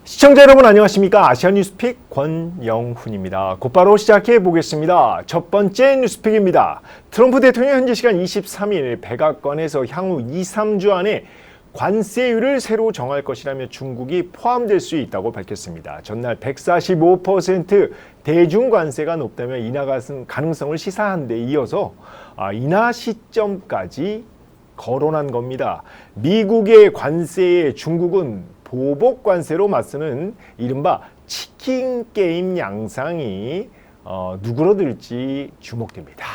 시청자 여러분 안녕하십니까? 아시아뉴스픽 권영훈입니다. 곧바로 시작해 보겠습니다. 첫 번째 뉴스픽입니다. 트럼프 대통령이 현지 시간 23일 백악관에서 향후 2, 3주 안에 관세율을 새로 정할 것이라며 중국이 포함될 수 있다고 밝혔습니다. 전날 145% 대중 관세가 높다며 인하 가능성을 시사한 데 이어서 인하 시점까지 거론한 겁니다. 미국의 관세에 중국은 보복 관세로 맞서는 이른바 치킨 게임 양상이 누그러들지 주목됩니다.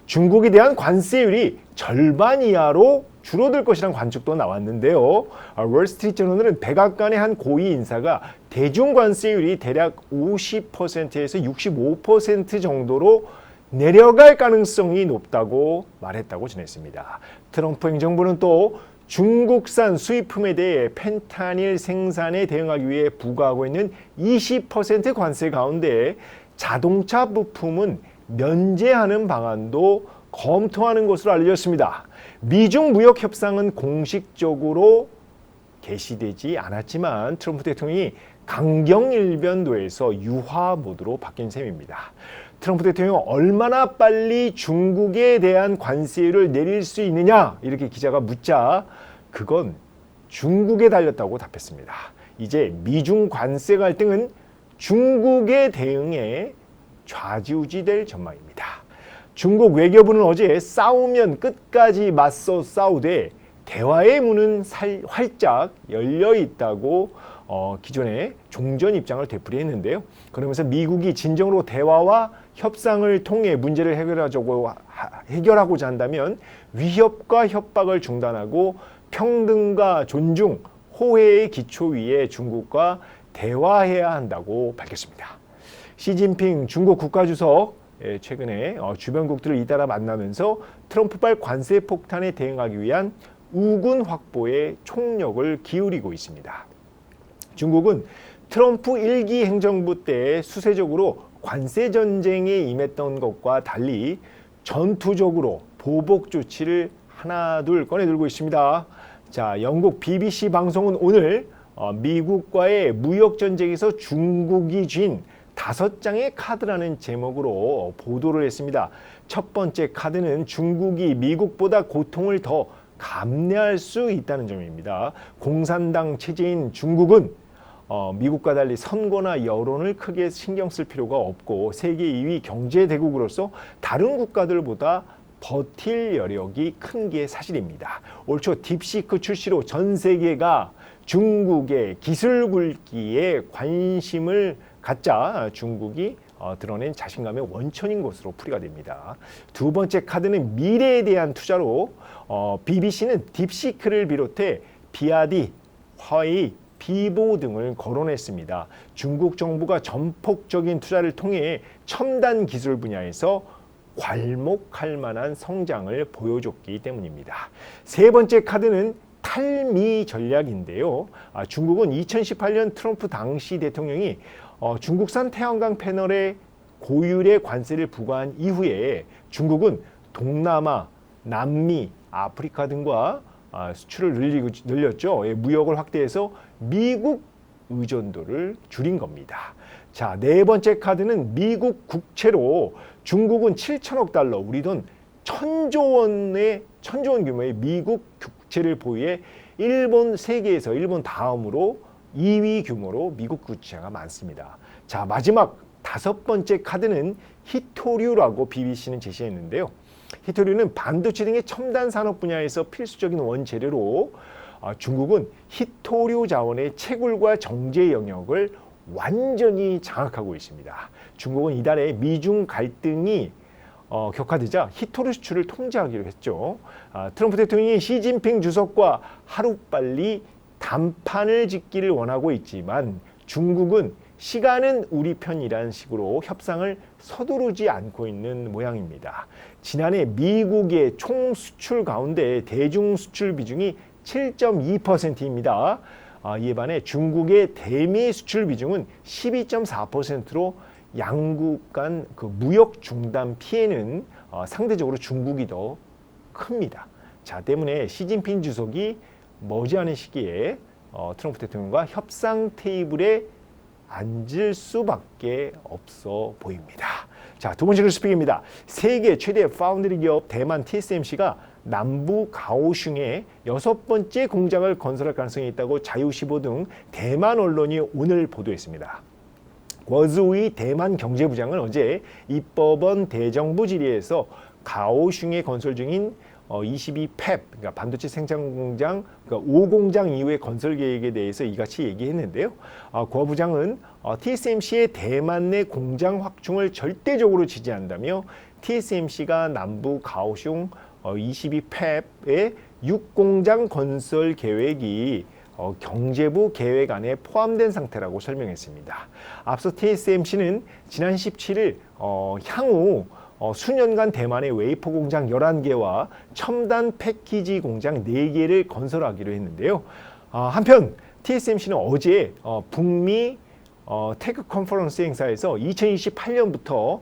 중국에 대한 관세율이 절반 이하로 줄어들 것이란 관측도 나왔는데요. 월스트리트저널은 백악관의 한 고위 인사가 대중 관세율이 대략 50%에서 65% 정도로 내려갈 가능성이 높다고 말했다고 전했습니다. 트럼프 행정부는 또 중국산 수입품에 대해 펜타닐 생산에 대응하기 위해 부과하고 있는 20% 관세 가운데 자동차 부품은 면제하는 방안도 검토하는 것으로 알려졌습니다. 미중 무역 협상은 공식적으로 개시되지 않았지만 트럼프 대통령이 강경일변도에서 유화 모드로 바뀐 셈입니다. 트럼프 대통령은 얼마나 빨리 중국에 대한 관세를 내릴 수 있느냐 이렇게 기자가 묻자 그건 중국에 달렸다고 답했습니다. 이제 미중 관세 갈등은 중국의 대응에 좌지우지될 전망입니다. 중국 외교부는 어제 싸우면 끝까지 맞서 싸우되 대화의 문은 활짝 열려 있다고 기존의 종전 입장을 되풀이했는데요. 그러면서 미국이 진정으로 대화와 협상을 통해 문제를 해결하고자 한다면 위협과 협박을 중단하고 평등과 존중, 호혜의 기초 위에 중국과 대화해야 한다고 밝혔습니다. 시진핑 중국 국가주석 최근에 주변국들을 잇따라 만나면서 트럼프발 관세 폭탄에 대응하기 위한 우군 확보에 총력을 기울이고 있습니다. 중국은 트럼프 1기 행정부 때 수세적으로 관세 전쟁에 임했던 것과 달리 전투적으로 보복 조치를 하나둘 꺼내들고 있습니다. 자, 영국 BBC 방송은 오늘 미국과의 무역 전쟁에서 중국이 쥔 5장의 카드라는 제목으로 보도를 했습니다. 첫 번째 카드는 중국이 미국보다 고통을 더 감내할 수 있다는 점입니다. 공산당 체제인 중국은 미국과 달리 선거나 여론을 크게 신경 쓸 필요가 없고 세계 2위 경제 대국으로서 다른 국가들보다 버틸 여력이 큰 게 사실입니다. 올 초 딥시크 출시로 전 세계가 중국의 기술 굴기에 관심을 갖자 중국이 드러낸 자신감의 원천인 것으로 풀이가 됩니다. 두 번째 카드는 미래에 대한 투자로 BBC는 딥시크를 비롯해 비아디, 화웨이, 비보 등을 거론했습니다. 중국 정부가 전폭적인 투자를 통해 첨단 기술 분야에서 괄목할 만한 성장을 보여줬기 때문입니다. 세 번째 카드는 탈미 전략인데요. 중국은 2018년 트럼프 당시 대통령이 중국산 태양광 패널에 고율의 관세를 부과한 이후에 중국은 동남아, 남미, 아프리카 등과 수출을 늘렸죠. 무역을 확대해서 미국 의존도를 줄인 겁니다. 자, 네 번째 카드는 미국 국채로 중국은 7천억 달러, 우리 돈 1,000조 원 규모의 미국 국채를 보유해 세계에서 일본 다음으로 2위 규모로 미국 국채가 많습니다. 자, 마지막 다섯 번째 카드는 히토류라고 BBC는 제시했는데요. 히토류는 반도체 등의 첨단 산업 분야에서 필수적인 원재료로 중국은 히토류 자원의 채굴과 정제 영역을 완전히 장악하고 있습니다. 중국은 이달에 미중 갈등이 격화되자 히토류 수출을 통제하기로 했죠. 트럼프 대통령이 시진핑 주석과 하루빨리 담판을 짓기를 원하고 있지만 중국은 시간은 우리 편이라는 식으로 협상을 서두르지 않고 있는 모양입니다. 지난해 미국의 총 수출 가운데 대중 수출 비중이 7.2%입니다. 이에 반해 중국의 대미 수출 비중은 12.4%로 양국 간 그 무역 중단 피해는 상대적으로 중국이 더 큽니다. 자, 때문에 시진핑 주석이 머지않은 시기에 트럼프 대통령과 협상 테이블에 앉을 수밖에 없어 보입니다. 자, 두 번째 뉴스픽입니다. 세계 최대 파운드리 기업 대만 TSMC가 남부 가오슝에 6번째 공장을 건설할 가능성이 있다고 자유시보 등 대만 언론이 오늘 보도했습니다. 거즈우이 대만 경제부장은 어제 입법원 대정부 질의에서 가오슝에 건설 중인 22팹, 그러니까 반도체 생산 공장, 그러니까 5공장 이후의 건설 계획에 대해서 이같이 얘기했는데요. 고 부장은 TSMC의 대만 내 공장 확충을 절대적으로 지지한다며 TSMC가 남부 가오슝 22팹의 6공장 건설 계획이 경제부 계획 안에 포함된 상태라고 설명했습니다. 앞서 TSMC는 지난 17일 향후 수년간 대만의 웨이퍼 공장 11개와 첨단 패키지 공장 4개를 건설하기로 했는데요. 한편 TSMC는 어제 북미 테크 컨퍼런스 행사에서 2028년부터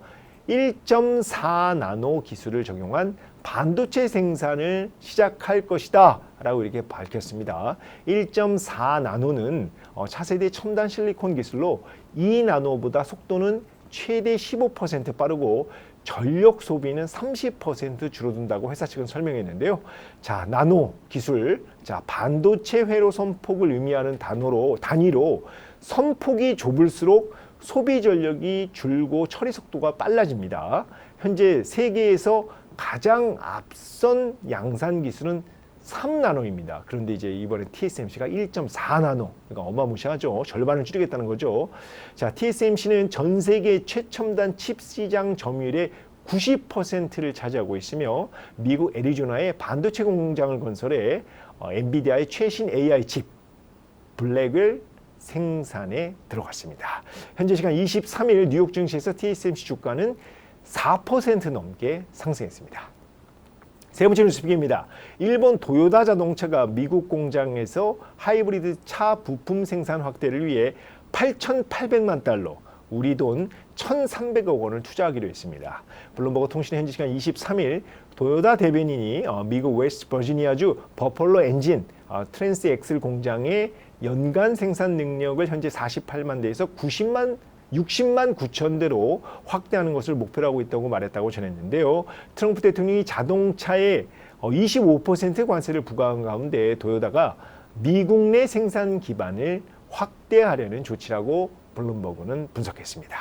1.4나노 기술을 적용한 반도체 생산을 시작할 것이다 라고 이렇게 밝혔습니다. 1.4나노는 차세대 첨단 실리콘 기술로 2나노보다 속도는 최대 15% 빠르고 전력 소비는 30% 줄어든다고 회사 측은 설명했는데요. 자, 나노 기술, 자, 반도체 회로 선폭을 의미하는 단위로 선폭이 좁을수록 소비 전력이 줄고 처리 속도가 빨라집니다. 현재 세계에서 가장 앞선 양산 기술은 3나노입니다. 그런데 이제 이번에 TSMC가 1.4나노, 그러니까 어마무시하죠. 절반을 줄이겠다는 거죠. 자, TSMC는 전 세계 최첨단 칩 시장 점유율의 90%를 차지하고 있으며 미국 애리조나에 반도체 공장을 건설해 엔비디아의 최신 AI 칩 블랙을 생산에 들어갔습니다. 현재 시간 23일 뉴욕 증시에서 TSMC 주가는 4% 넘게 상승했습니다. 세 번째 뉴스픽입니다. 일본 도요타 자동차가 미국 공장에서 하이브리드 차 부품 생산 확대를 위해 8,800만 달러, 우리 돈 1,300억 원을 투자하기로 했습니다. 블룸버그 통신의 현지 시간 23일 도요타 대변인이 미국 웨스트 버지니아주 버펄로 엔진 트랜스 엑셀 공장의 연간 생산 능력을 현재 48만 대에서 60만 9천 대로 확대하는 것을 목표로 하고 있다고 말했다고 전했는데요. 트럼프 대통령이 자동차에 25% 관세를 부과한 가운데 도요타가 미국 내 생산 기반을 확대하려는 조치라고 블룸버그는 분석했습니다.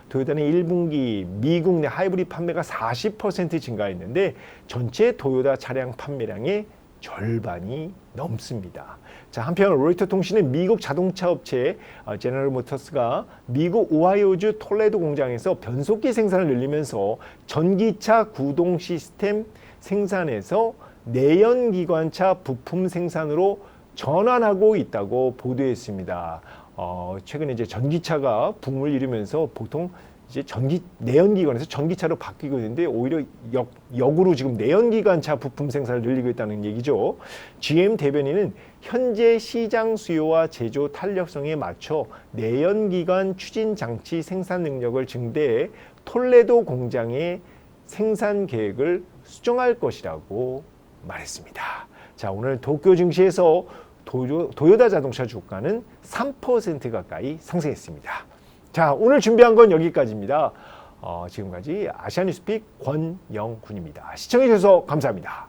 도요타는 1분기 미국 내 하이브리드 판매가 40% 증가했는데 전체 도요타 차량 판매량의 절반이 넘습니다. 자, 한편 로이터 통신은 미국 자동차 업체 제너럴 모터스가 미국 오하이오주 톨레도 공장에서 변속기 생산을 늘리면서 전기차 구동 시스템 생산에서 내연기관차 부품 생산으로 전환하고 있다고 보도했습니다. 최근에 이제 전기차가 붐을 이루면서 보통 이제 내연기관에서 전기차로 바뀌고 있는데 오히려 역으로 지금 내연기관차 부품 생산을 늘리고 있다는 얘기죠. GM 대변인은 현재 시장 수요와 제조 탄력성에 맞춰 내연기관 추진 장치 생산 능력을 증대해 톨레도 공장의 생산 계획을 수정할 것이라고 말했습니다. 자, 오늘 도쿄 증시에서 도요타 자동차 주가는 3% 가까이 상승했습니다. 자, 오늘 준비한 건 여기까지입니다. 지금까지 아시아뉴스픽 권영훈입니다. 시청해 주셔서 감사합니다.